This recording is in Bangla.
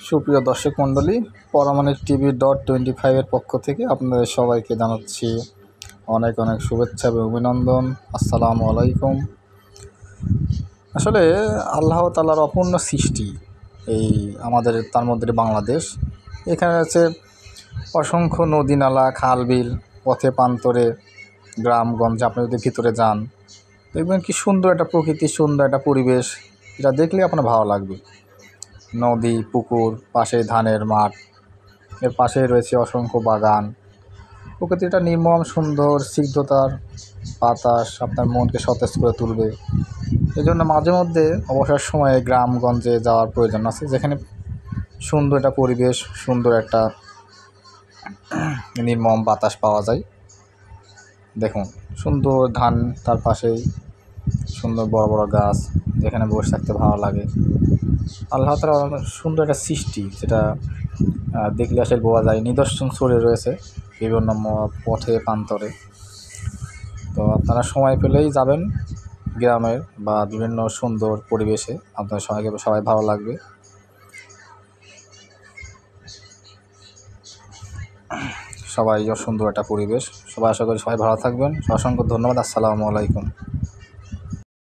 সুপ্রিয় দর্শক মণ্ডলী, পরামানিক টিভি.25 পক্ষ থেকে আপনাদের সবাইকে জানাচ্ছি অনেক অনেক শুভেচ্ছা এবং অভিনন্দন। আসসালামু আলাইকুম। আসলে আল্লাহ তাআলার অপূর্ণ সৃষ্টি এই আমাদের, তার মধ্যে বাংলাদেশ। এখানে আছে অসংখ্য নদী নালা, খাল বিল, পথে প্রান্তরে, গ্রামগঞ্জে। আপনি যদি ভিতরে যান দেখবেন কি সুন্দর একটা প্রকৃতি, সুন্দর একটা পরিবেশ। এটা দেখলে আপনার ভালো লাগবে। নদী, পুকুর, পাশে ধানের মাঠ, এর পাশেই রয়েছে অসংখ্য বাগান। প্রকৃতিটা নির্মম সুন্দর, স্নিগ্ধতার বাতাস আপনার মনকে সতেজ করে তুলবে। এই জন্য মাঝে মধ্যে অবসর সময়ে গ্রামগঞ্জে যাওয়ার প্রয়োজন আছে, যেখানে সুন্দর একটা পরিবেশ, সুন্দর একটা নির্মম বাতাস পাওয়া যায়। দেখুন সুন্দর ধান, তার পাশেই সুন্দর বড় বড় গাছ, যেখানে বসে থাকতে ভালো লাগে। আল্লাহ তাআলা সুন্দর একটা সৃষ্টি, যেটা দেখলে আসলে বোঝা যায়। নিদর্শন ছড়িয়ে রয়েছে বিভিন্ন পথে প্রান্তরে। তো আপনারা সময় পেলেই যাবেন গ্রামের বা বিভিন্ন সুন্দর পরিবেশে, আপনার সবাই ভালো লাগবে। সবাই সুন্দর একটা পরিবেশ। সবাই আশা করি সবাই ভালো থাকবেন। অসংখ্য ধন্যবাদ। আসসালামু আলাইকুম।